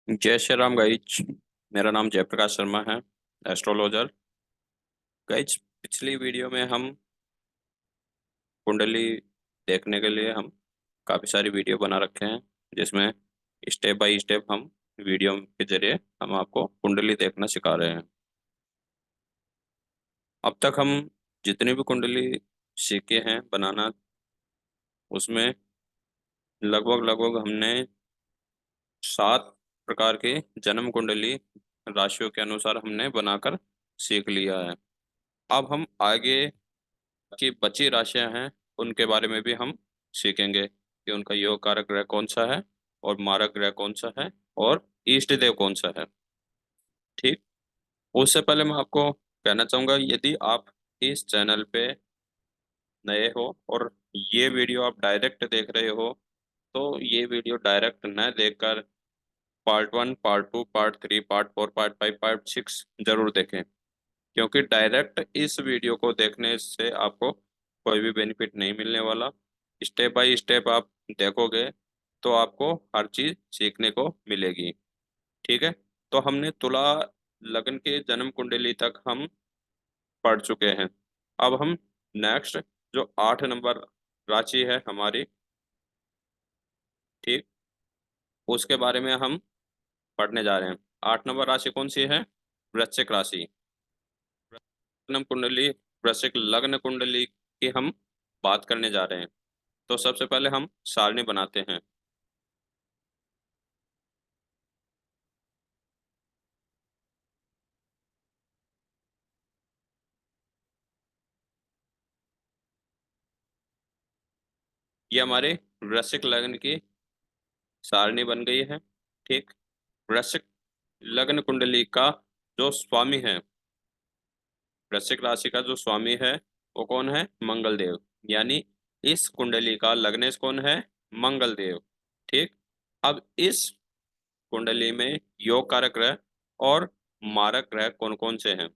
जय श्री राम गाइज। मेरा नाम जयप्रकाश शर्मा है, एस्ट्रोलॉजर। गाइज, पिछली वीडियो में हम कुंडली देखने के लिए हम काफ़ी सारी वीडियो बना रखे हैं, जिसमें स्टेप बाय स्टेप हम वीडियो के जरिए हम आपको कुंडली देखना सिखा रहे हैं। अब तक हम जितनी भी कुंडली सीखे हैं बनाना, उसमें लगभग लगभग हमने 7 प्रकार की जन्म कुंडली राशियों के अनुसार हमने बनाकर सीख लिया है। अब हम आगे की बची राशियां हैं, उनके बारे में भी हम सीखेंगे कि उनका योग कारक ग्रह कौन सा है और मारक ग्रह कौन सा है और इष्ट देव कौन सा है। ठीक। उससे पहले मैं आपको कहना चाहूंगा, यदि आप इस चैनल पे नए हो और ये वीडियो आप डायरेक्ट देख रहे हो, तो ये वीडियो डायरेक्ट न देखकर part 1, part 2, part 3, part 4, part 5, part 6 जरूर देखें। क्योंकि डायरेक्ट इस वीडियो को देखने से आपको कोई भी बेनिफिट नहीं मिलने वाला। स्टेप बाय स्टेप आप देखोगे तो आपको हर चीज सीखने को मिलेगी। ठीक है। तो हमने तुला लग्न के जन्म कुंडली तक हम पढ़ चुके हैं। अब हम नेक्स्ट जो 8 नंबर राशि है हमारी, ठीक, उसके बारे में हम पढ़ने जा रहे हैं। 8 नंबर राशि कौन सी है? वृश्चिक राशि। लग्न कुंडली, वृश्चिक लग्न कुंडली की हम बात करने जा रहे हैं। तो सबसे पहले हम सारणी बनाते हैं। ये हमारे वृश्चिक लग्न की सारणी बन गई है। ठीक। वृश्चिक लग्न कुंडली का जो स्वामी है, वृश्चिक राशि का जो स्वामी है, वो कौन है? मंगल देव। यानी इस कुंडली का लग्नेश कौन है? मंगल देव। ठीक। अब इस कुंडली में योग कारक ग्रह और मारक ग्रह कौन कौन से हैं?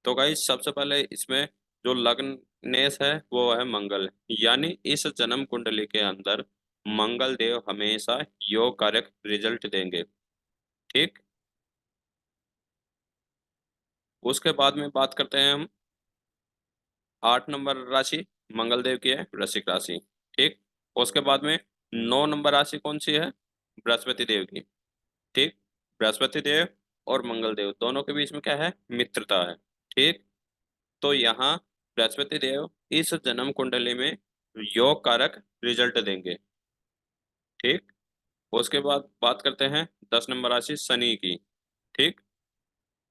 तो गाइस, सबसे पहले इसमें जो लग्नेश है वो है मंगल। यानी इस जन्म कुंडली के अंदर मंगल देव हमेशा योग कारक रिजल्ट देंगे। ठीक। उसके बाद में बात करते हैं हम 8 नंबर राशि मंगल देव की है, वृश्चिक राशि। ठीक। उसके बाद में 9 नंबर राशि कौन सी है? बृहस्पति देव की। ठीक। बृहस्पति देव और मंगल देव दोनों के बीच में क्या है? मित्रता है। ठीक। तो यहाँ बृहस्पति देव इस जन्म कुंडली में योग कारक रिजल्ट देंगे। ठीक। उसके बाद बात करते हैं 10 नंबर राशि शनि की। ठीक।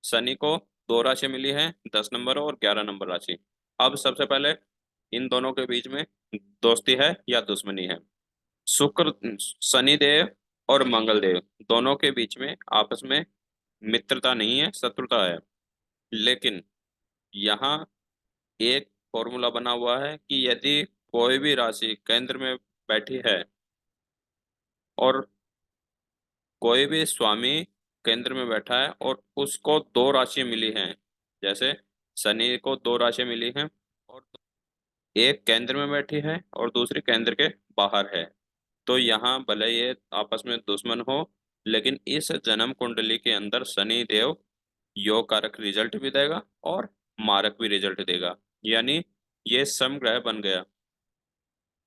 शनि को 2 राशि मिली है, 10 नंबर और 11 नंबर राशि। अब सबसे पहले इन दोनों के बीच में दोस्ती है या दुश्मनी है? शुक्र, शनि देव और मंगल देव दोनों के बीच में आपस में मित्रता नहीं है, शत्रुता है। लेकिन यहाँ एक फॉर्मूला बना हुआ है कि यदि कोई भी राशि केंद्र में बैठी है और कोई भी स्वामी केंद्र में बैठा है और उसको 2 राशियां मिली हैं, जैसे शनि को 2 राशियां मिली हैं और एक केंद्र में बैठी है और दूसरी केंद्र के बाहर है, तो यहाँ भले ये आपस में दुश्मन हो, लेकिन इस जन्म कुंडली के अंदर शनि देव योग कारक रिजल्ट भी देगा और मारक भी रिजल्ट देगा। यानी ये समग्रह बन गया।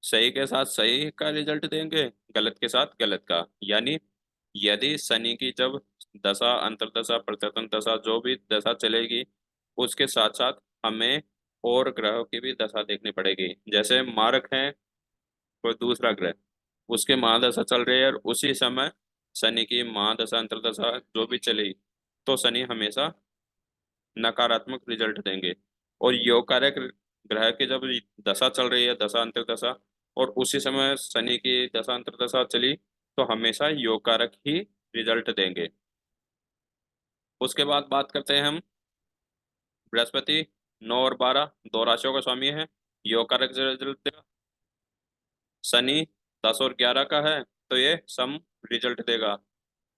सही के साथ सही का रिजल्ट देंगे, गलत के साथ गलत का। यानी यदि शनि की जब दशा, अंतर्दशा, प्रत्यंतर दशा, जो भी दशा चलेगी, उसके साथ साथ हमें और ग्रहों की भी दशा देखनी पड़ेगी। जैसे मारक है कोई दूसरा ग्रह, उसके महादशा चल रही है और उसी समय शनि की महादशा, अंतर्दशा जो भी चली, तो शनि हमेशा नकारात्मक रिजल्ट देंगे। और योग कारक ग्रह की जब दशा चल रही है, दशा अंतर्दशा, और उसी समय शनि की दशा अंतर्दशा चली, तो हमेशा योग कारक ही रिजल्ट देंगे। उसके बाद बात करते हैं हम बृहस्पति। 9 और 12 2 राशियों का स्वामी है, योग कारक रिजल्ट देगा। शनि 10 और 11 का है, तो ये सम रिजल्ट देगा,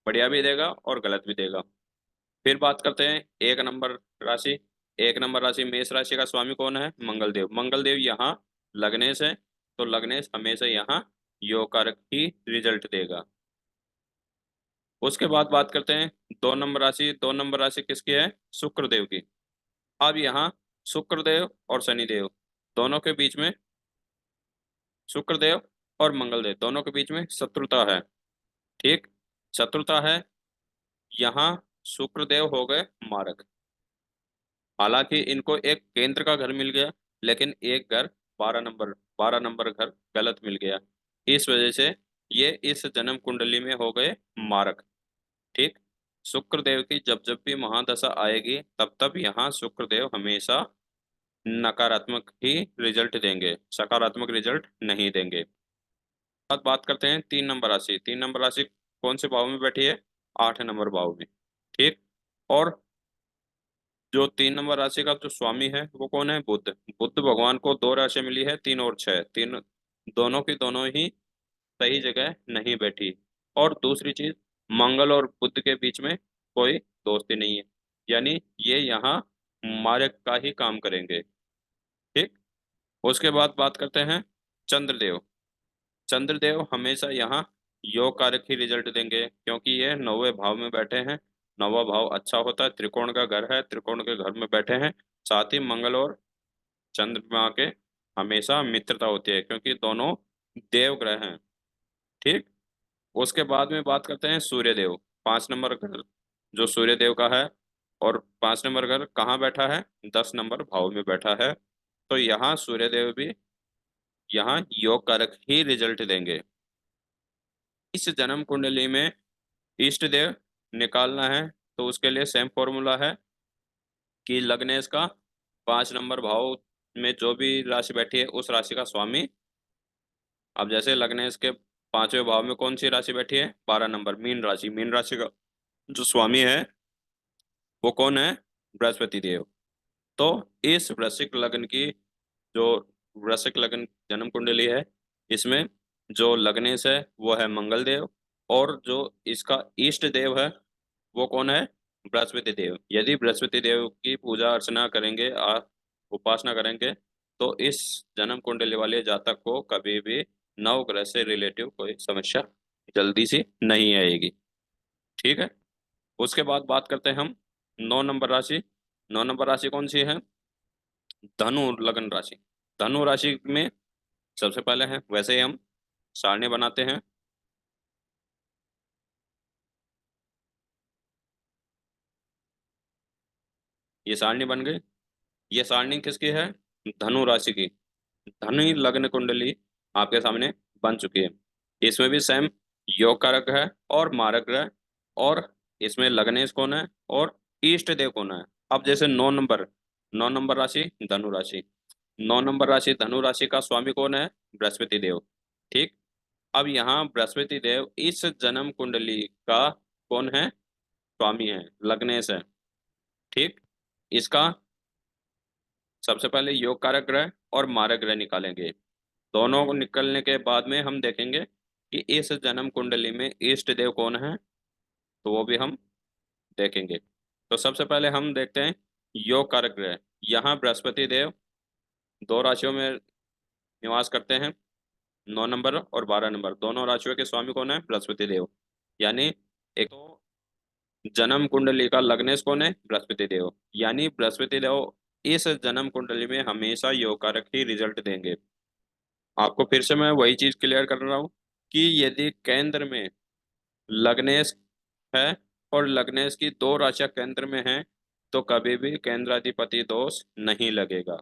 बढ़िया भी देगा और गलत भी देगा। फिर बात करते हैं 1 नंबर राशि। 1 नंबर राशि मेष राशि का स्वामी कौन है? मंगल देव। मंगल देव यहाँ लग्नेश है, तो लग्नेश हमेशा यहाँ योग कारक ही रिजल्ट देगा। उसके बाद बात करते हैं 2 नंबर राशि। 2 नंबर राशि किसकी है? शुक्रदेव की। अब यहाँ शुक्रदेव और शनिदेव दोनों के बीच में, शुक्रदेव और मंगलदेव दोनों के बीच में शत्रुता है। ठीक, शत्रुता है। यहाँ शुक्रदेव हो गए मारक। हालांकि इनको एक केंद्र का घर मिल गया, लेकिन एक घर 12 नंबर, 12 नंबर घर गलत मिल गया। इस वजह से ये इस जन्म कुंडली में हो गए मारक। ठीक, शुक्रदेव की जब जब भी महादशा आएगी तब तब यहाँ शुक्रदेव हमेशा नकारात्मक ही रिजल्ट देंगे, सकारात्मक रिजल्ट नहीं देंगे। अब बात करते हैं 3 नंबर राशि। 3 नंबर राशि कौन से भाव में बैठी है? 8 नंबर भाव में। ठीक, और जो 3 नंबर राशि का जो स्वामी है वो कौन है? बुध। बुध भगवान को 2 राशि मिली है, 3 और 6। तीन दोनों की दोनों ही सही जगह नहीं बैठी। और दूसरी चीज, मंगल और बुध के बीच में कोई दोस्ती नहीं है, यानी ये यहाँ मारक का ही काम करेंगे। ठीक, उसके बाद बात करते हैं चंद्रदेव। चंद्रदेव हमेशा यहाँ योग कारक ही रिजल्ट देंगे, क्योंकि ये 9वें भाव में बैठे हैं। 9वां भाव अच्छा होता है, त्रिकोण का घर है, त्रिकोण के घर में बैठे हैं। साथ ही मंगल और चंद्रमा के हमेशा मित्रता होती है, क्योंकि दोनों देव ग्रह हैं। ठीक, उसके बाद में बात करते हैं सूर्यदेव। 5 नंबर घर जो सूर्यदेव का है, और 5 नंबर घर कहाँ बैठा है? 10 नंबर भाव में बैठा है। तो यहाँ सूर्यदेव भी यहाँ योग कारक ही रिजल्ट देंगे। इस जन्म कुंडली में इष्ट देव निकालना है तो उसके लिए सेम फॉर्मूला है कि लग्नेश का 5 नंबर भाव में जो भी राशि बैठी है उस राशि का स्वामी। अब जैसे लग्नेश के 5वें भाव में कौन सी राशि बैठी है? 12 नंबर, मीन राशि। मीन राशि का जो स्वामी है वो कौन है? बृहस्पति देव। तो इस वृश्चिक लग्न की जो वृश्चिक लग्न जन्म कुंडली है, इसमें जो लग्नेश है वो है मंगल देव, और जो इसका इष्ट देव है वो कौन है? बृहस्पति देव। यदि बृहस्पति देव की पूजा अर्चना करेंगे, उपासना करेंगे, तो इस जन्म कुंडली वाले जातक को कभी भी नवग्रह से रिलेटिव कोई समस्या जल्दी से नहीं आएगी। ठीक है, उसके बाद बात करते हैं हम 9 नंबर राशि। 9 नंबर राशि कौन सी है? धनु लग्न राशि। धनु राशि में सबसे पहले है, वैसे ही हम सारणी बनाते हैं। ये सारणी बन गई। ये सारणी किसकी है? धनु राशि की। धनु लग्न कुंडली आपके सामने बन चुकी है। इसमें भी सेम योग कारक है और मारक ग्रह, और इसमें लग्नेश कौन है और इष्ट देव कौन है। अब जैसे 9 नंबर राशि धनु राशि। 9 नंबर राशि धनु राशि का स्वामी कौन है? बृहस्पति देव। ठीक, अब यहाँ बृहस्पति देव इस जन्म कुंडली का कौन है? स्वामी है, लग्नेश है। ठीक, इसका सबसे पहले योग कारक ग्रह और मारक ग्रह निकालेंगे। दोनों को निकलने के बाद में हम देखेंगे कि इस जन्म कुंडली में इष्ट देव कौन है, तो वो भी हम देखेंगे। तो सबसे पहले हम देखते हैं योग कारक ग्रह। यहाँ बृहस्पति देव 2 राशियों में निवास करते हैं। 9 नंबर और 12 नंबर दोनों राशियों के स्वामी कौन है? बृहस्पति देव। यानी एक तो जन्म कुंडली का लग्नेश कौन है? बृहस्पति देव। यानी बृहस्पति देव इस जन्म कुंडली में हमेशा योग कारक ही रिजल्ट देंगे। आपको फिर से मैं वही चीज क्लियर कर रहा हूँ कि यदि केंद्र में लग्नेश है और लग्नेश की 2 राशियां केंद्र में हैं, तो कभी भी केंद्राधिपति दोष नहीं लगेगा।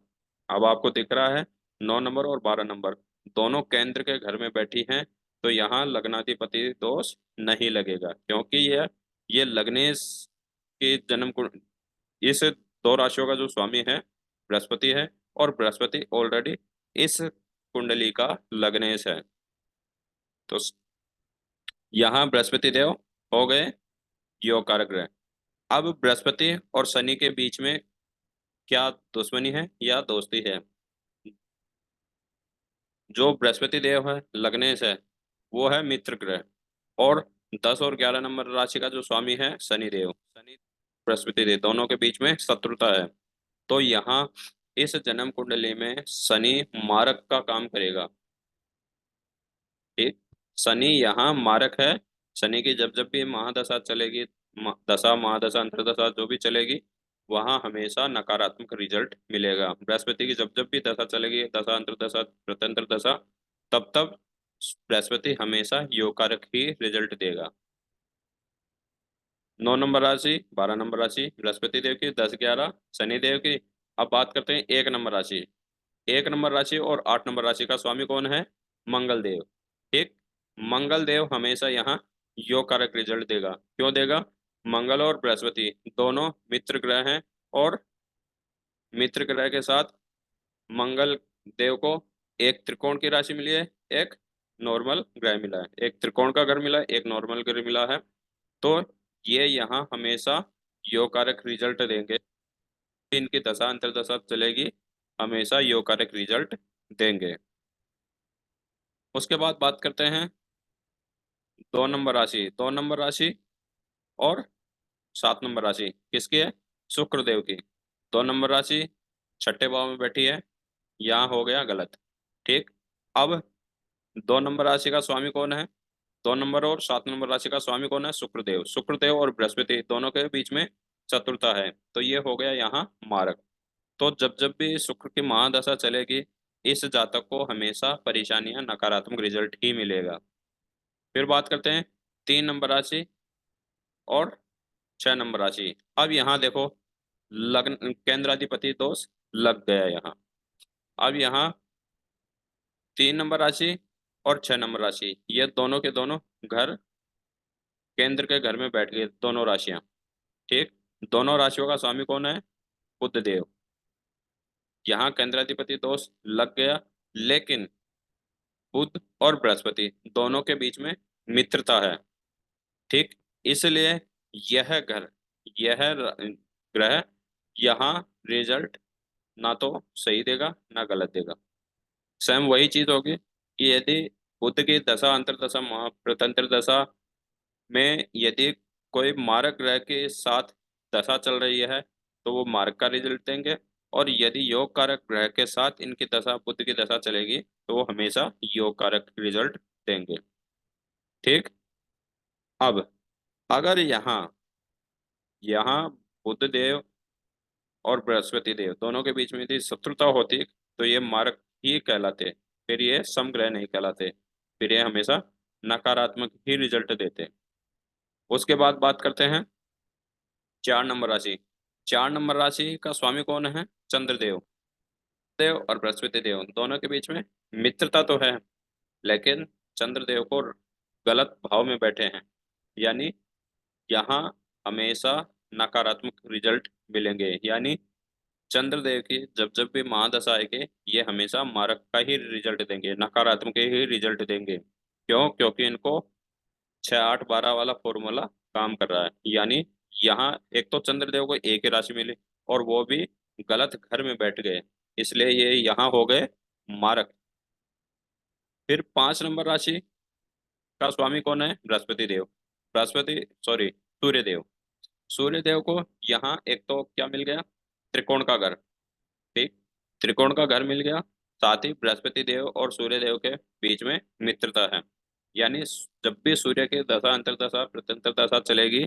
अब आपको दिख रहा है 9 नंबर और 12 नंबर दोनों केंद्र के घर में बैठी हैं, तो यहाँ लग्नाधिपति दोष नहीं लगेगा, क्योंकि ये लग्नेश के जन्म इस 2 राशियों का जो स्वामी है बृहस्पति है, और बृहस्पति ऑलरेडी इस कुंडली का लग्नेश है। तो यहाँ बृहस्पति देव हो गए योग कारक ग्रह। अब बृहस्पति और शनि के बीच में क्या दुश्मनी है या दोस्ती है? जो बृहस्पति देव है लग्नेश है, वो है मित्र ग्रह, और 10 और 11 नंबर राशि का जो स्वामी है शनि देव, शनि बृहस्पति देव दोनों के बीच में शत्रुता है। तो यहाँ इस जन्म कुंडली में शनि मारक का काम करेगा। ठीक, शनि यहाँ मारक है, शनि की जब जब भी महादशा चलेगी, दशा महादशा अंतर्दशा जो भी चलेगी, वहां हमेशा नकारात्मक रिजल्ट मिलेगा। बृहस्पति की जब जब भी दशा चलेगी, दशा अंतर्दशा प्रत्यंतर दशा, तब तब बृहस्पति हमेशा योग कारक ही रिजल्ट देगा। 9 नंबर राशि, 12 नंबर राशि बृहस्पति देव की, 10 11 शनि देव की। अब बात करते हैं 1 नंबर राशि। 1 नंबर राशि और 8 नंबर राशि का स्वामी कौन है? मंगल देव। ठीक। मंगल देव हमेशा यहाँ योग कारक रिजल्ट देगा। क्यों देगा? मंगल और बृहस्पति दोनों मित्र ग्रह हैं, और मित्र ग्रह के साथ मंगल देव को एक त्रिकोण की राशि मिली है, एक नॉर्मल ग्रह मिला है, एक त्रिकोण का घर मिला है, एक नॉर्मल ग्रह मिला है। तो ये यहाँ हमेशा योग कारक रिजल्ट देंगे। इनकी दशा अंतर्दशा चलेगी, हमेशा योग कारक रिजल्ट देंगे। उसके बाद बात करते हैं 2 नंबर राशि। 2 नंबर राशि और 7 नंबर राशि किसकी है? शुक्र देव की। 2 नंबर राशि छठे भाव में बैठी है, यहाँ हो गया गलत। ठीक। अब 2 नंबर राशि का स्वामी कौन है? 2 नंबर और 7 नंबर राशि का स्वामी कौन है? शुक्रदेव। शुक्रदेव और बृहस्पति दोनों के बीच में चतुरता है, तो ये हो गया यहाँ मारक। तो जब जब भी शुक्र की महादशा चलेगी, इस जातक को हमेशा परेशानियां, नकारात्मक रिजल्ट ही मिलेगा। फिर बात करते हैं 3 नंबर राशि और 6 नंबर राशि। अब यहाँ देखो, लग्न केंद्राधिपति दोष लग गया यहाँ। अब यहाँ 3 नंबर राशि और 6 नंबर राशि, ये दोनों के दोनों घर केंद्र के घर में बैठ गए, दोनों राशियां। ठीक। दोनों राशियों का स्वामी कौन है? बुध देव। यहाँ केंद्राधिपति दोष लग गया, लेकिन बुध और बृहस्पति दोनों के बीच में मित्रता है। ठीक। इसलिए यह घर, यह ग्रह यहाँ रिजल्ट ना तो सही देगा ना गलत देगा। सेम वही चीज होगी कि यदि बुध की दशा अंतर्दशा प्रत्यंतर दशा में यदि कोई मारक ग्रह के साथ दशा चल रही है, तो वो मारक का रिजल्ट देंगे। और यदि योग कारक ग्रह के साथ इनकी दशा, बुध की दशा चलेगी, तो वो हमेशा योग कारक रिजल्ट देंगे। ठीक। अब अगर यहाँ यहाँ बुध देव और बृहस्पति देव दोनों के बीच में यदि शत्रुता होती, तो ये मारक ही कहलाते, फिर ये समग्रह नहीं कहलाते, फिर ये हमेशा नकारात्मक ही रिजल्ट देते। उसके बाद बात करते हैं 4 नंबर राशि। 4 नंबर राशि का स्वामी कौन है? चंद्रदेव। देव और बृहस्पति देव दोनों के बीच में मित्रता तो है, लेकिन चंद्रदेव को गलत भाव में बैठे हैं, यानी यहाँ हमेशा नकारात्मक रिजल्ट मिलेंगे। यानी चंद्रदेव की जब जब भी महादशा आएगी, ये हमेशा मारक का ही रिजल्ट देंगे, नकारात्मक ही रिजल्ट देंगे। क्यों? क्योंकि इनको 6 8 12 वाला फॉर्मूला काम कर रहा है। यानी यहाँ एक तो चंद्रदेव को एक ही राशि मिली, और वो भी गलत घर में बैठ गए, इसलिए ये यहाँ हो गए मारक। फिर 5 नंबर राशि का स्वामी कौन है? बृहस्पति देव। बृहस्पति, सॉरी, सूर्य देव। सूर्य देव को यहाँ एक तो क्या मिल गया? त्रिकोण का घर। ठीक। त्रिकोण का घर मिल गया, साथ ही बृहस्पति देव और सूर्य देव के बीच में मित्रता है। यानी जब भी सूर्य की दशा अंतर्दशा प्रत्यंतर दशा चलेगी,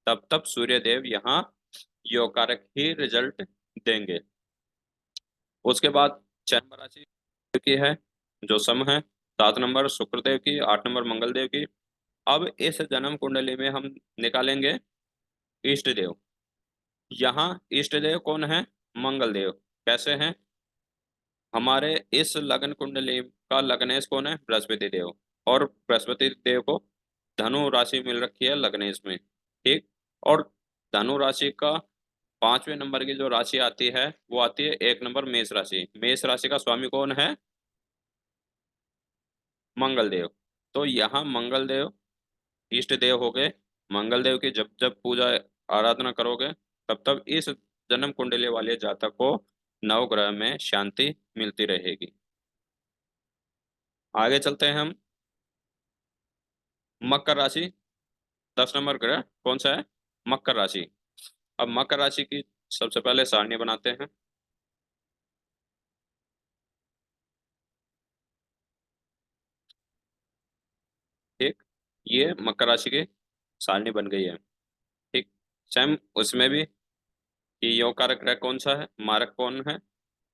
तब तब सूर्य देव यहाँ योग कारक ही रिजल्ट देंगे। उसके बाद 6 नंबर राशि की है, जो सम है। 7 नंबर शुक्रदेव की, 8 नंबर मंगल देव की। अब इस जन्म कुंडली में हम निकालेंगे इष्ट देव। यहाँ इष्ट देव कौन है? मंगल देव। कैसे हैं? हमारे इस लग्न कुंडली का लग्नेश कौन है? बृहस्पति देव। और बृहस्पति देव को धनु राशि मिल रखी है लग्नेश में। ठीक। और धनु राशि का 5वें नंबर की जो राशि आती है, वो आती है 1 नंबर मेष राशि। मेष राशि का स्वामी कौन है? मंगल देव। तो यहाँ मंगल देव इष्ट देव हो गए। मंगल देव की जब जब पूजा आराधना करोगे, तब तब इस जन्म कुंडली वाले जातक को नवग्रह में शांति मिलती रहेगी। आगे चलते हैं हम। मकर राशि, 10 नंबर ग्रह कौन सा है? मकर राशि। अब मकर राशि की सबसे पहले सारणी बनाते हैं। ठीक। ये मकर राशि की सारणी बन गई है। ठीक। सेम उसमें भी कि योग कारक ग्रह कौन सा है, मारक कौन है,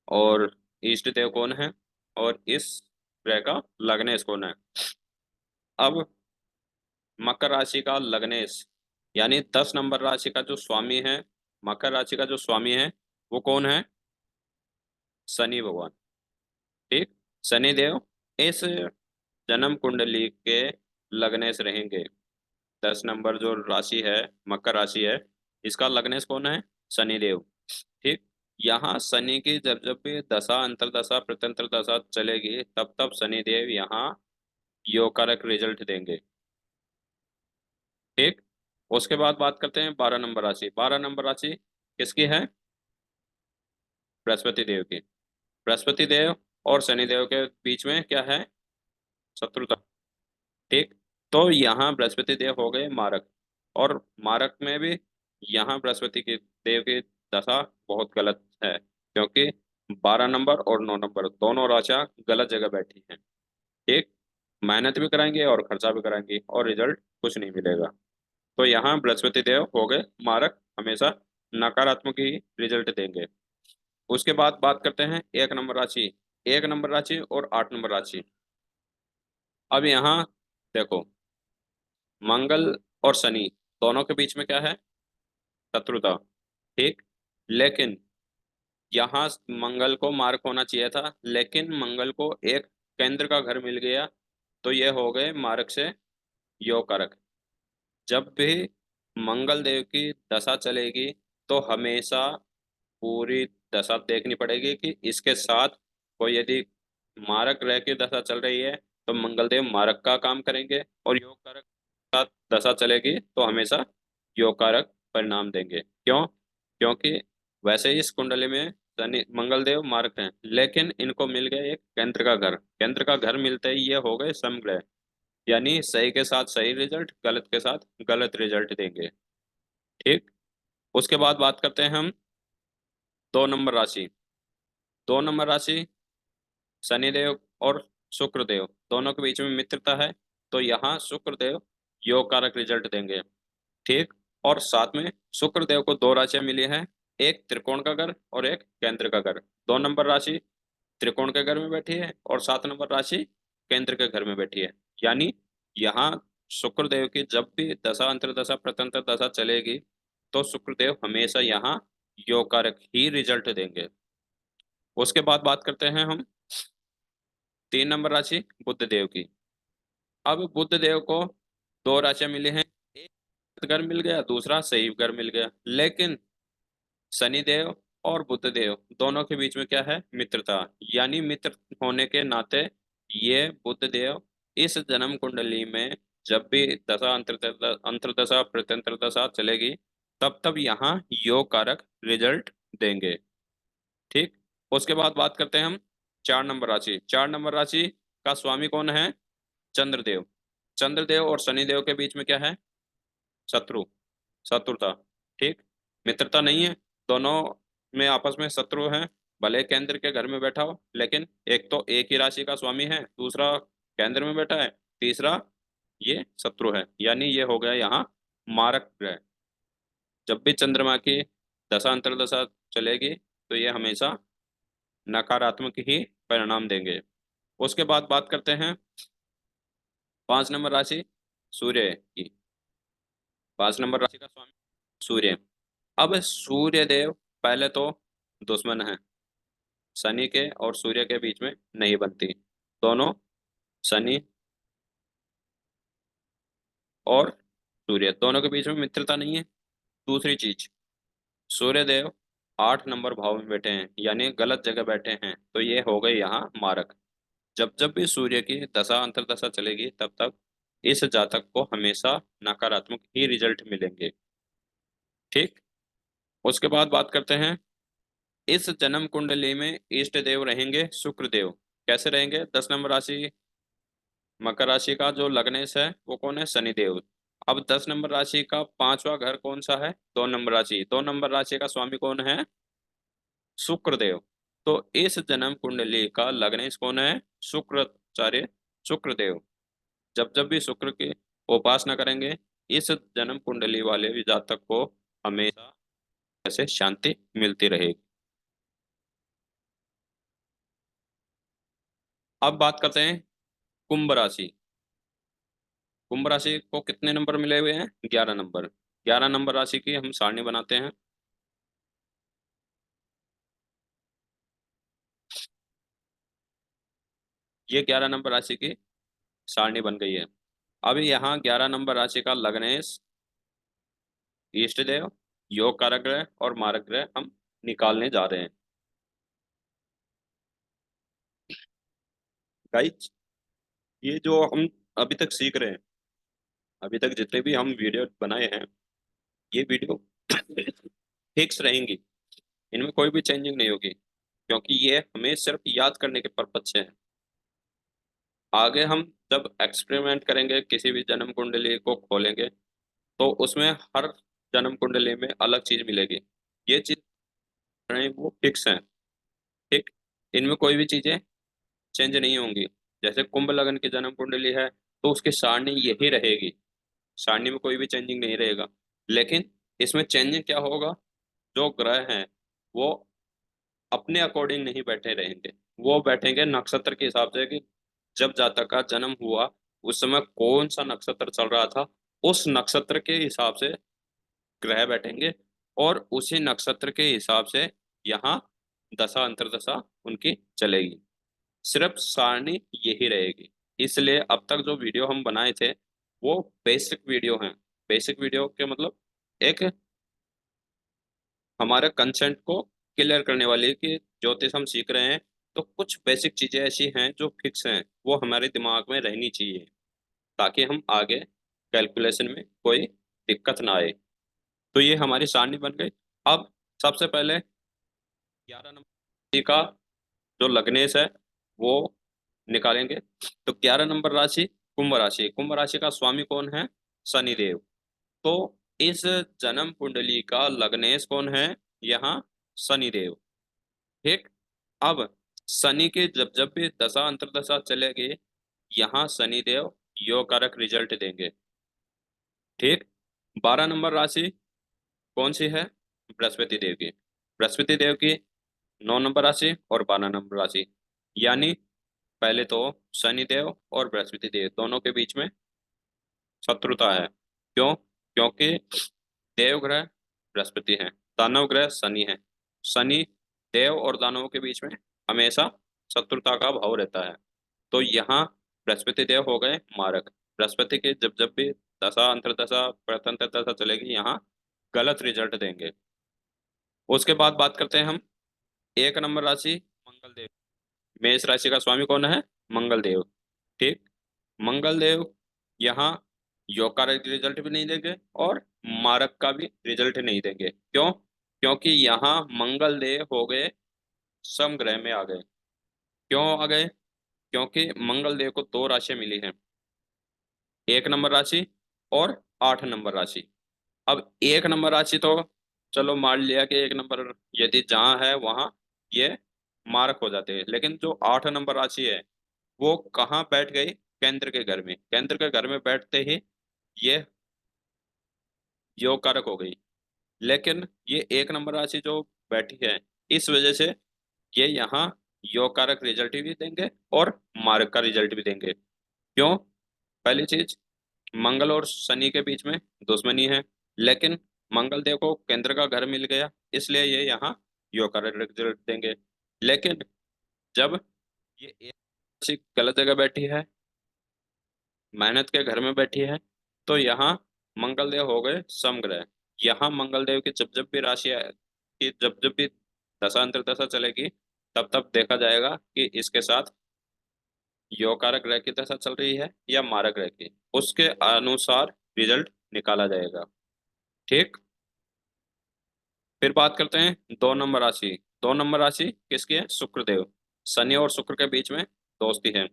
और इष्ट देव कौन है, और इस ग्रह का लग्नेश कौन है। अब मकर राशि का लग्नेश, यानी 10 नंबर राशि का जो स्वामी है, मकर राशि का जो स्वामी है वो कौन है? शनि भगवान। ठीक। शनि देव इस जन्म कुंडली के लग्नेश रहेंगे। 10 नंबर जो राशि है, मकर राशि है, इसका लग्नेश कौन है? शनि देव। ठीक। यहाँ शनि की जब जब भी दशा अंतरदशा प्रत्यंतर दशा चलेगी, तब तब शनि देव यहाँ योग कारक रिजल्ट देंगे। ठीक। उसके बाद बात करते हैं 12 नंबर राशि। 12 नंबर राशि किसकी है? बृहस्पति देव की। बृहस्पति देव और शनि देव के बीच में क्या है? शत्रुता। ठीक। तो यहाँ बृहस्पति देव हो गए मारक, और मारक में भी यहाँ बृहस्पति के देव की दशा बहुत गलत है, क्योंकि 12 नंबर और 9 नंबर दोनों राशियां गलत जगह बैठी हैं। ठीक। मेहनत भी कराएंगे और खर्चा भी कराएंगे और रिजल्ट कुछ नहीं मिलेगा। तो यहाँ बृहस्पति देव हो गए मारक, हमेशा नकारात्मक ही रिजल्ट देंगे। उसके बाद बात करते हैं 1 नंबर राशि। 1 नंबर राशि और 8 नंबर राशि। अब यहाँ देखो, मंगल और शनि दोनों के बीच में क्या है? शत्रुता। ठीक। लेकिन यहाँ मंगल को मार्क होना चाहिए था, लेकिन मंगल को एक केंद्र का घर मिल गया, तो ये हो गए मार्क से योग कारक। जब भी मंगल देव की दशा चलेगी, तो हमेशा पूरी दशा देखनी पड़ेगी कि इसके साथ कोई यदि मारक ग्रह की दशा चल रही है, तो मंगल देव मारक का काम करेंगे, और योग कारक के साथ दशा चलेगी तो हमेशा योग कारक परिणाम देंगे। क्यों? क्योंकि वैसे ही इस कुंडली में शनि मंगल देव मारक हैं, लेकिन इनको मिल गया एक केंद्र का घर। केंद्र का घर मिलते ही ये हो गए समग्रह, यानी सही के साथ सही रिजल्ट, गलत के साथ गलत रिजल्ट देंगे। ठीक। उसके बाद बात करते हैं हम 2 नंबर राशि। 2 नंबर राशि शनिदेव और शुक्रदेव दोनों के बीच में मित्रता है, तो यहाँ शुक्रदेव योग कारक रिजल्ट देंगे। ठीक। और साथ में शुक्रदेव को 2 राशियां मिली हैं, एक त्रिकोण का घर और एक केंद्र का घर। 2 नंबर राशि त्रिकोण के घर में बैठी है, और 7 नंबर राशि केंद्र के घर में बैठी है। यानी यहाँ शुक्रदेव की जब भी दशा अंतरदशा प्रत्यंतर दशा चलेगी, तो शुक्रदेव हमेशा यहाँ योग कारक ही रिजल्ट देंगे। उसके बाद बात करते हैं हम 3 नंबर राशि बुध देव की। अब बुध देव को 2 राशियां मिली हैं, एक घर मिल गया, दूसरा सही घर मिल गया, लेकिन शनि देव और बुध देव दोनों के बीच में क्या है? मित्रता। यानी मित्र होने के नाते ये बुध देव इस जन्म कुंडली में जब भी दशा अंतरदशा प्रत्यंतर दशा चलेगी, तब तब यहाँ योग कारक रिजल्ट देंगे। ठीक। उसके बाद बात करते हैं हम 4 नंबर राशि। 4 नंबर राशि का स्वामी कौन है? चंद्रदेव। चंद्रदेव और शनिदेव के बीच में क्या है? शत्रु, शत्रुता। ठीक। मित्रता नहीं है, दोनों में आपस में शत्रु हैं। भले केंद्र के घर में बैठा हो, लेकिन एक तो एक ही राशि का स्वामी है, दूसरा केंद्र में बैठा है, तीसरा ये शत्रु है, यानी ये हो गया यहाँ मारक ग्रह। जब भी चंद्रमा की दशा अंतरदशा चलेगी, तो ये हमेशा नकारात्मक ही परिणाम देंगे। उसके बाद बात करते हैं 5 नंबर राशि सूर्य की। 5 नंबर राशि का स्वामी सूर्य। अब सूर्य देव पहले तो दुश्मन है, शनि के और सूर्य के बीच में नहीं बनती। दोनों शनि और सूर्य दोनों के बीच में मित्रता नहीं है। दूसरी चीज, सूर्य देव 8 नंबर भाव में बैठे हैं, यानी गलत जगह बैठे हैं, तो ये हो गए यहाँ मारक। जब जब भी सूर्य की दशा अंतरदशा चलेगी, तब तक इस जातक को हमेशा नकारात्मक ही रिजल्ट मिलेंगे। ठीक। उसके बाद बात करते हैं, इस जन्म कुंडली में इष्ट देव रहेंगे शुक्र देव। कैसे रहेंगे? 10 नंबर राशि मकर राशि का जो लग्नेश है वो कौन है? शनिदेव। अब 10 नंबर राशि का 5वां घर कौन सा है? 2 नंबर राशि। 2 नंबर राशि का स्वामी कौन है? शुक्रदेव। तो इस जन्म कुंडली का लग्नेश कौन है? शुक्राचार्य, शुक्रदेव। जब जब भी शुक्र की उपासना करेंगे, इस जन्म कुंडली वाले जातक को हमेशा ऐसे शांति मिलती रहेगी। अब बात करते हैं कुंभ राशि। कुंभ राशि को कितने नंबर मिले हुए हैं? 11 नंबर। 11 नंबर राशि की हम सारणी बनाते हैं। ये 11 नंबर राशि की सारणी बन गई है। अब यहाँ 11 नंबर राशि का लग्नेश, इष्ट देव, योग कारक ग्रह और मारक ग्रह हम निकालने जा रहे हैं। गाइस, ये जो हम अभी तक सीख रहे हैं, अभी तक जितने भी हम वीडियो बनाए हैं, ये वीडियो फिक्स रहेंगी, इनमें कोई भी चेंजिंग नहीं होगी, क्योंकि ये हमें सिर्फ याद करने के पर्पज से है। आगे हम जब एक्सपेरिमेंट करेंगे, किसी भी जन्म कुंडली को खोलेंगे, तो उसमें हर जन्म कुंडली में अलग चीज मिलेगी। ये चीज वो फिक्स है। ठीक, इनमें कोई भी चीजें चेंज नहीं होंगी। जैसे कुंभ लग्न की जन्म कुंडली है, तो उसकी सारणी यही रहेगी, सारणी में कोई भी चेंजिंग नहीं रहेगा। लेकिन इसमें चेंजिंग क्या होगा? जो ग्रह हैं वो अपने अकॉर्डिंग नहीं बैठे रहेंगे, वो बैठेंगे नक्षत्र के हिसाब से, कि जब जातक का जन्म हुआ उस समय कौन सा नक्षत्र चल रहा था, उस नक्षत्र के हिसाब से ग्रह बैठेंगे, और उसी नक्षत्र के हिसाब से यहाँ दशा अंतर्दशा उनकी चलेगी। सिर्फ सारणी यही रहेगी। इसलिए अब तक जो वीडियो हम बनाए थे वो बेसिक वीडियो हैं। बेसिक वीडियो के मतलब एक हमारे कंसेंट को क्लियर करने वाली, कि ज्योतिष हम सीख रहे हैं, तो कुछ बेसिक चीजें ऐसी हैं जो फिक्स हैं, वो हमारे दिमाग में रहनी चाहिए, ताकि हम आगे कैलकुलेशन में कोई दिक्कत ना आए। तो ये हमारी सारणी बन गई। अब सबसे पहले 11 नंबर का जो लग्नेश है वो निकालेंगे। तो 11 नंबर राशि कुंभ राशि। कुंभ राशि का स्वामी कौन है? शनिदेव। तो इस जन्म कुंडली का लग्नेश कौन है? यहाँ शनिदेव। ठीक। अब शनि के जब जब भी दशा अंतर्दशा चलेगी, यहाँ शनिदेव योग कारक रिजल्ट देंगे। ठीक। 12 नंबर राशि कौन सी है? बृहस्पति देव की। बृहस्पति देव की 9 नंबर राशि और 12 नंबर राशि, यानी पहले तो शनि देव और बृहस्पति देव दोनों के बीच में शत्रुता है। क्यों? क्योंकि देव ग्रह बृहस्पति है, दानव ग्रह शनि है। शनि देव और दानवों के बीच में हमेशा शत्रुता का भाव रहता है। तो यहाँ बृहस्पति देव हो गए मारक। बृहस्पति के जब जब भी दशा अंतर्दशा प्रतंत्र दशा चलेगी, यहाँ गलत रिजल्ट देंगे। उसके बाद बात करते हैं हम 1 नंबर राशि मंगल देव। मेष राशि का स्वामी कौन है? मंगल देव। ठीक। मंगल देव यहाँ योग का रिजल्ट भी नहीं देंगे और मारक का भी रिजल्ट नहीं देंगे। क्यों? क्योंकि यहाँ मंगल देव हो गए सम ग्रह में आ गए। क्यों आ गए? क्योंकि मंगल देव को दो राशियां मिली हैं, 1 नंबर राशि और 8 नंबर राशि। अब 1 नंबर राशि तो चलो मान लिया कि 1 नंबर यदि जहाँ है वहाँ ये मारक हो जाते हैं, लेकिन जो 8 नंबर राशि है वो कहाँ बैठ गई? केंद्र के घर में। केंद्र के घर में बैठते ही ये योग कारक हो गई। लेकिन ये 1 नंबर राशि जो बैठी है, इस वजह से ये यहाँ योग कारक रिजल्ट भी देंगे और मार्क का रिजल्ट भी देंगे। क्यों? पहली चीज, मंगल और शनि के बीच में दुश्मनी है, लेकिन मंगल देव को केंद्र का घर मिल गया, इसलिए ये यहाँ योग कारक रिजल्ट देंगे। लेकिन जब ये एक राशि गलत जगह बैठी है, मेहनत के घर में बैठी है, तो यहाँ मंगल देव हो गए समग्रह। यहाँ मंगल देव की जब जब भी राशि की जब जब भी दशा अंतर्दशा चलेगी, तब तब देखा जाएगा कि इसके साथ योग कारक ग्रह की दशा चल रही है या मारक ग्रह की, उसके अनुसार रिजल्ट निकाला जाएगा। ठीक। फिर बात करते हैं 2 नंबर राशि। 2 नंबर राशि किसकी है? शुक्रदेव। शनि और शुक्र के बीच में दोस्ती है।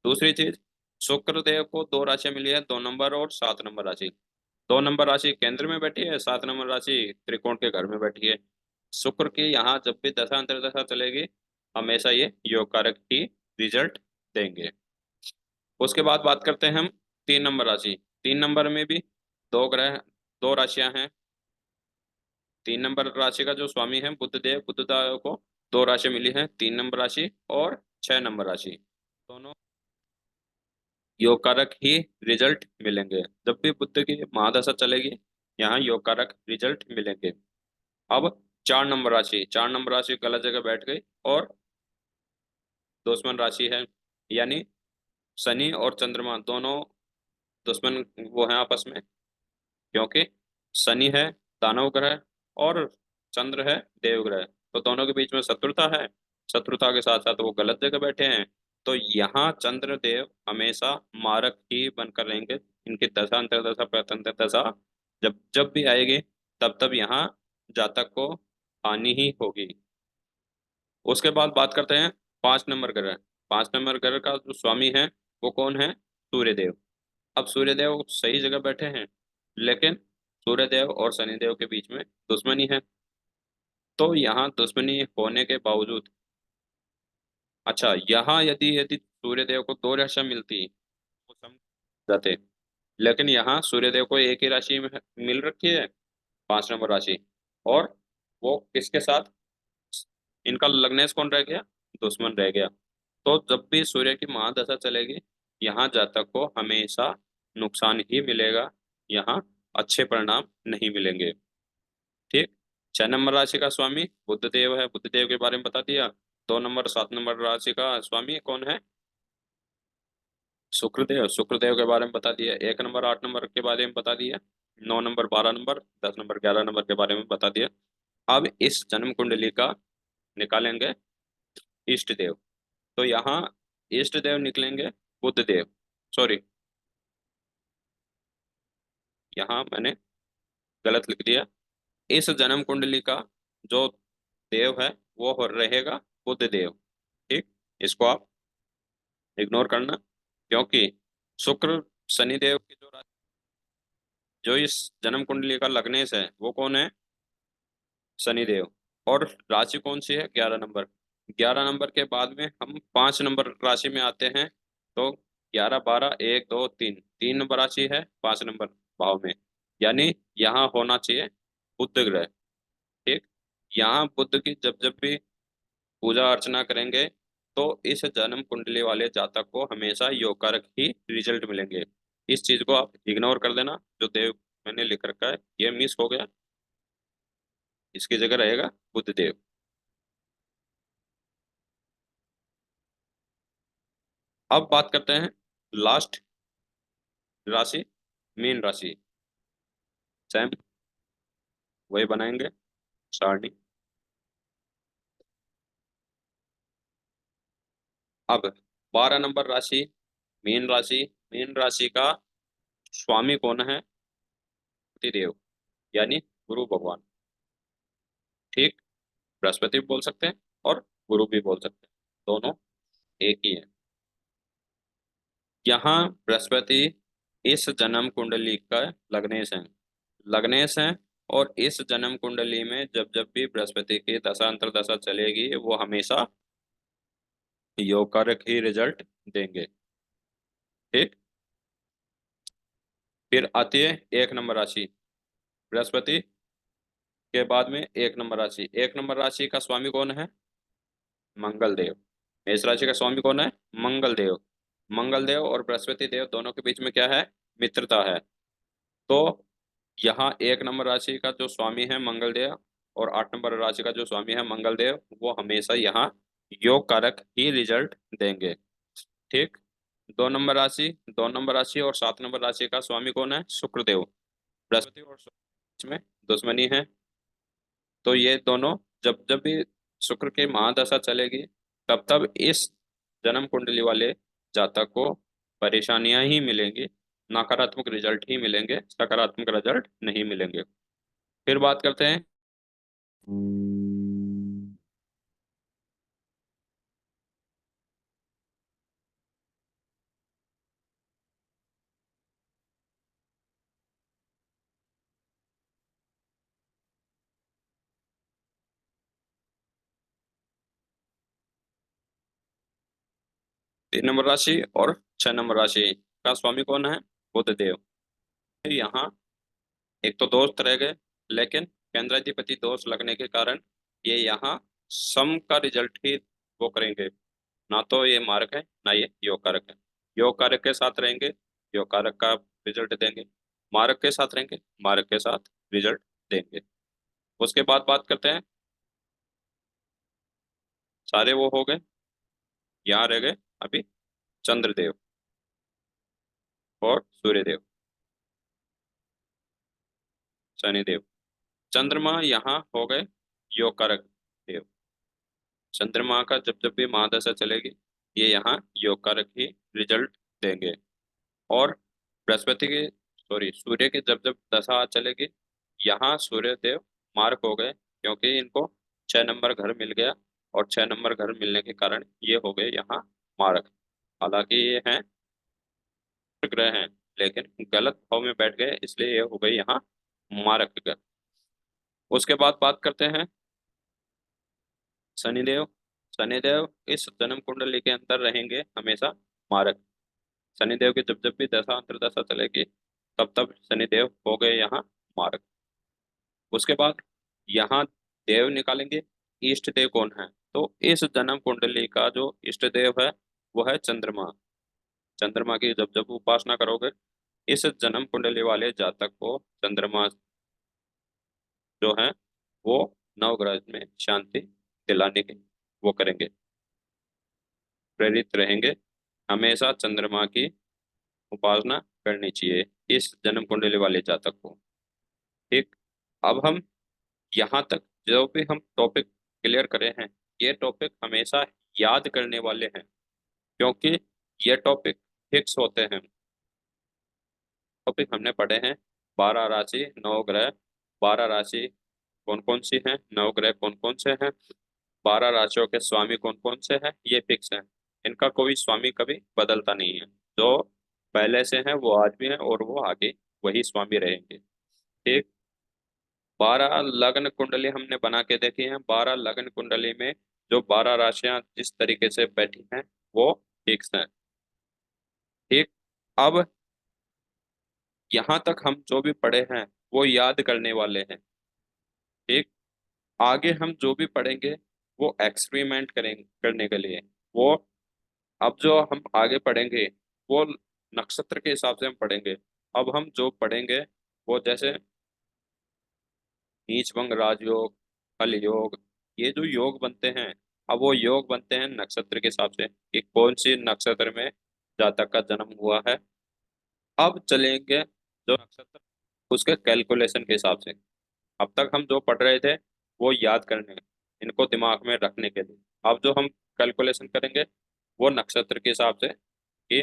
दूसरी चीज, शुक्रदेव को दो राशियां मिली है, 2 नंबर और 7 नंबर राशि। 2 नंबर राशि केंद्र में बैठी है, 7 नंबर राशि त्रिकोण के घर में बैठी है। शुक्र की यहाँ जब भी दशा अंतर्दशा चलेगी, हमेशा ये योग कारक ही रिजल्ट देंगे। उसके बाद बात करते हैं हम 3 नंबर राशि। तीन नंबर में भी दो ग्रह, दो राशियां हैं। तीन नंबर राशि का जो स्वामी है बुध देव को दो राशि मिली है, तीन नंबर राशि और छह नंबर राशि। दोनों योग कारक ही रिजल्ट मिलेंगे। जब भी बुध की महादशा चलेगी, यहाँ योग कारक रिजल्ट मिलेंगे। अब चार नंबर राशि, चार नंबर राशि गलत जगह बैठ गई और दुश्मन राशि है, यानी शनि और चंद्रमा दोनों दुश्मन वो हैं आपस में, क्योंकि शनि है दानव ग्रह और चंद्र है देव ग्रह, तो दोनों के बीच में शत्रुता है। शत्रुता के साथ साथ वो गलत जगह बैठे हैं, तो यहाँ चंद्र देव हमेशा मारक ही बनकर रहेंगे। इनकी दशा अंतर्दशा प्रत्यंतर दशा जब जब भी आएगी, तब तब यहाँ जातक को हानि ही होगी। उसके बाद बात करते हैं पांच नंबर ग्रह। पांच नंबर ग्रह का जो स्वामी है वो कौन है? सूर्यदेव। अब सूर्यदेव सही जगह बैठे हैं, लेकिन सूर्यदेव और शनिदेव के बीच में दुश्मनी है। तो यहाँ दुश्मनी होने के बावजूद, अच्छा यहाँ यदि यदि सूर्यदेव को दो राशियां मिलती वो समझ जाते, लेकिन यहाँ सूर्यदेव को एक ही राशि में मिल रखी है, पांच नंबर राशि। और वो किसके साथ? इनका लग्नेश कौन रह गया? दुश्मन रह गया। तो जब भी सूर्य की महादशा चलेगी, यहाँ जातक को हमेशा नुकसान ही मिलेगा, यहाँ अच्छे परिणाम नहीं मिलेंगे। ठीक। छह नंबर राशि का स्वामी बुध देव है, बुध देव के बारे में बता दिया। दो नंबर सात नंबर राशि का स्वामी कौन है? शुक्रदेव। शुक्रदेव के बारे में बता दिया। एक नंबर आठ नंबर के बारे में बता दिया। नौ नंबर बारह नंबर दस नंबर ग्यारह नंबर के बारे में बता दिया। अब इस जन्म कुंडली का निकालेंगे इष्ट देव। तो यहाँ इष्ट देव निकलेंगे बुध देव। सॉरी, यहाँ मैंने गलत लिख दिया। इस जन्म कुंडली का जो देव है वो रहेगा बुध देव। ठीक। इसको आप इग्नोर करना, क्योंकि शुक्र शनि देव की जो इस जन्म कुंडली का लग्नेश है वो कौन है? शनि देव। और राशि कौन सी है? 11 नंबर। 11 नंबर के बाद में हम पांच नंबर राशि में आते हैं। तो 11 12 1 2 3, तीन नंबर राशि है पांच नंबर भाव में, यानी यहाँ होना चाहिए बुध ग्रह। ठीक। यहाँ बुध की जब जब भी पूजा अर्चना करेंगे, तो इस जन्म कुंडली वाले जातक को हमेशा योग कारक ही रिजल्ट मिलेंगे। इस चीज को आप इग्नोर कर देना, जो देव मैंने लिख रखा है ये मिस हो गया, इसकी जगह रहेगा बुध देव। अब बात करते हैं लास्ट राशि, मीन राशि। सेम वही बनाएंगे सारणी। अब 12 नंबर राशि मीन राशि। मीन राशि का स्वामी कौन है? पतिदेव, यानी गुरु भगवान। ठीक। बृहस्पति भी बोल सकते हैं और गुरु भी बोल सकते हैं, दोनों एक ही है। यहाँ बृहस्पति इस जन्म कुंडली का लग्नेश है, लग्नेश है। और इस जन्म कुंडली में जब जब भी बृहस्पति की दशा अंतर्दशा चलेगी, वो हमेशा योग कारक ही रिजल्ट देंगे। ठीक। फिर आती है एक नंबर राशि। बृहस्पति के बाद में एक नंबर राशि, एक नंबर राशि का स्वामी कौन है? मंगल देव। मेष राशि का स्वामी कौन है? मंगल देव। मंगल देव और बृहस्पति देव दोनों के बीच में क्या है? मित्रता है। तो यहाँ एक नंबर राशि का जो स्वामी है मंगल देव, और आठ नंबर राशि का जो स्वामी है मंगल देव, वो हमेशा यहाँ योग कारक ही रिजल्ट देंगे। ठीक। दो नंबर राशि और सात नंबर राशि का स्वामी कौन है? शुक्रदेव। बृहस्पति और शुक्र के बीच में दुश्मनी है, तो ये दोनों जब जब भी शुक्र की महादशा चलेगी, तब तब इस जन्म कुंडली वाले जातक को परेशानियां ही मिलेंगी, नकारात्मक रिजल्ट ही मिलेंगे, सकारात्मक रिजल्ट नहीं मिलेंगे। फिर बात करते हैं 3 नंबर राशि और 6 नंबर राशि का स्वामी कौन है? बुध देव। यहाँ एक तो दोस्त रह गए, लेकिन केंद्राधिपति दोस्त लगने के कारण ये यहाँ सम का रिजल्ट ही वो करेंगे। ना तो ये मार्क है ना ये योग कारक है। योग कारक के साथ रहेंगे, योग कारक का रिजल्ट देंगे। मार्क के साथ रहेंगे, मार्क के साथ रिजल्ट देंगे। उसके बाद बात करते हैं, सारे वो हो गए। यहाँ रह गए अभी चंद्रदेव और सूर्यदेव, शनिदेव। चंद्रमा यहाँ हो गए योग कारक देव। चंद्रमा का जब जब भी महादशा चलेगी, ये यहाँ योग कारक ही रिजल्ट देंगे। और बृहस्पति के, सॉरी, सूर्य की जब जब दशा चलेगी, यहाँ सूर्य देव मार्क हो गए, क्योंकि इनको 6 नंबर घर मिल गया। और 6 नंबर घर मिलने के कारण ये हो गए यहाँ मार्क। हालांकि ये हैं ग्रह हैं, लेकिन गलत भाव में बैठ गए, इसलिए ये हो गए यहाँ मारक ग्रह। उसके बाद बात करते हैं शनिदेव। शनिदेव इस जन्म कुंडली के अंदर रहेंगे हमेशा मारक। शनिदेव की जब जब भी दशा अंतर्दशा चलेगी, तब तब शनिदेव हो गए यहाँ मारक। उसके बाद यहाँ देव निकालेंगे। इष्ट देव कौन है? तो इस जन्म कुंडली का जो इष्ट देव है वो है चंद्रमा। चंद्रमा की जब जब उपासना करोगे, इस जन्म कुंडली वाले जातक को चंद्रमा जो है वो नवग्रह में शांति दिलाने के वो करेंगे, प्रेरित रहेंगे। हमेशा चंद्रमा की उपासना करनी चाहिए इस जन्म कुंडली वाले जातक को। ठीक। अब हम यहाँ तक जो भी हम टॉपिक क्लियर करे हैं, ये टॉपिक हमेशा याद करने वाले हैं, क्योंकि ये टॉपिक फिक्स होते हैं। टॉपिक हमने पढ़े हैं 12 राशि 9 ग्रह। 12 राशि कौन कौन सी हैं, 9 ग्रह कौन कौन से हैं, 12 राशियों के स्वामी कौन कौन से हैं, ये फिक्स है। इनका कोई स्वामी कभी बदलता नहीं है। जो पहले से हैं वो आज भी हैं और वो आगे वही स्वामी रहेंगे। ठीक। 12 लग्न कुंडली हमने बना के देखी है। 12 लग्न कुंडली में जो 12 राशियां जिस तरीके से बैठी हैं वो फिक्स हैं। ठीक। अब यहाँ तक हम जो भी पढ़े हैं वो याद करने वाले हैं। ठीक। आगे हम जो भी पढ़ेंगे वो एक्सपेरिमेंट करेंगे करने के लिए। वो अब जो हम आगे पढ़ेंगे वो नक्षत्र के हिसाब से हम पढ़ेंगे। अब हम जो पढ़ेंगे वो जैसे नीच भंग राजयोग, फल योग, ये जो योग बनते हैं, अब वो योग बनते हैं नक्षत्र के हिसाब से कि कौन सी नक्षत्र में जातक का जन्म हुआ है। अब चलेंगे जो नक्षत्र उसके कैलकुलेशन के हिसाब से। अब तक हम जो पढ़ रहे थे वो याद करने, इनको दिमाग में रखने के लिए। अब जो हम कैलकुलेशन करेंगे वो नक्षत्र के हिसाब से कि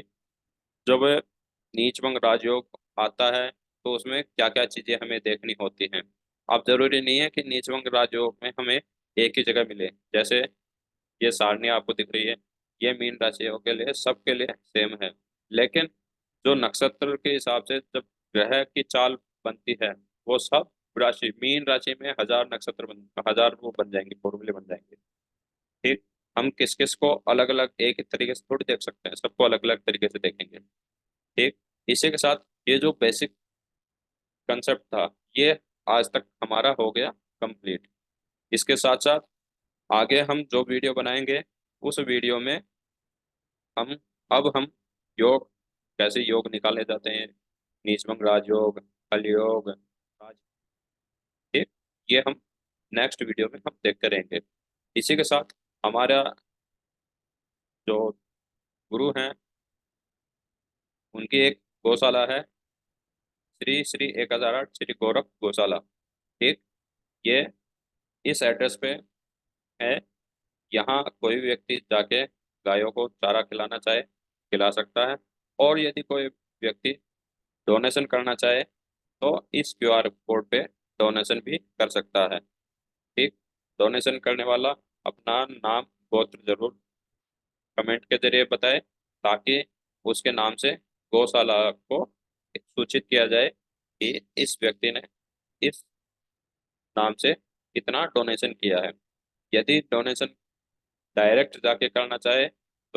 जब नीच भंग राजयोग आता है तो उसमें क्या क्या चीजें हमें देखनी होती हैं। अब जरूरी नहीं है कि नीच भंग राजयोग में हमें एक ही जगह मिले। जैसे ये सारणी आपको दिख रही है, ये मीन राशियों के लिए सबके लिए सेम है। लेकिन जो नक्षत्र के हिसाब से जब ग्रह की चाल बनती है, वो सब राशि, मीन राशि में 1000 नक्षत्र बन, 1000 वो बन जाएंगे, फॉर्मूले बन जाएंगे। ठीक। हम किस किस को अलग अलग एक ही तरीके से थोड़ी देख सकते हैं, सबको अलग अलग तरीके से देखेंगे। ठीक। इसी के साथ ये जो बेसिक कंसेप्ट था ये आज तक हमारा हो गया कंप्लीट। इसके साथ साथ आगे हम जो वीडियो बनाएंगे उस वीडियो में हम अब हम योग, कैसे योग निकाले जाते हैं, नीचभंग राजयोग, हल योग, राज, ठीक, ये हम नेक्स्ट वीडियो में हम देखते रहेंगे। इसी के साथ हमारा जो गुरु हैं उनकी एक गौशाला है, श्री श्री 1008 श्री गोरख गौशाला। ठीक। ये इस एड्रेस पे है। यहाँ कोई भी व्यक्ति जाके गायों को चारा खिलाना चाहे खिला सकता है। और यदि कोई व्यक्ति डोनेशन करना चाहे तो इस क्यूआर कोड पे डोनेशन भी कर सकता है। ठीक। डोनेशन करने वाला अपना नाम गोत्र जरूर कमेंट के जरिए बताए, ताकि उसके नाम से गौशाला को सूचित किया जाए कि इस व्यक्ति ने इस नाम से कितना डोनेशन किया है। यदि डोनेशन डायरेक्ट जाके करना चाहे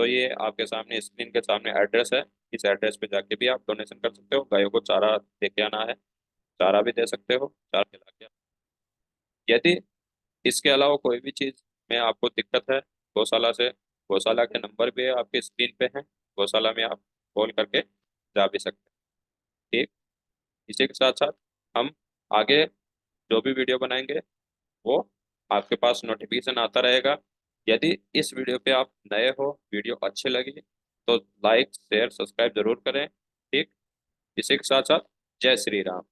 तो ये आपके सामने स्क्रीन के सामने एड्रेस है, इस एड्रेस पे जाके भी आप डोनेशन कर सकते हो। गायों को चारा लेके आना है, चारा भी दे सकते हो, चारा खिला के। यदि इसके अलावा कोई भी चीज़ में आपको दिक्कत है गौशाला से, गौशाला के नंबर भी आपकी स्क्रीन पे है, गौशाला में आप कॉल करके जा भी सकते हैं। ठीक। इसी के साथ साथ हम आगे जो भी वीडियो बनाएंगे वो आपके पास नोटिफिकेशन आता रहेगा। यदि इस वीडियो पे आप नए हो, वीडियो अच्छी लगी, तो लाइक शेयर सब्सक्राइब जरूर करें। ठीक। इसी के साथ साथ जय श्री राम।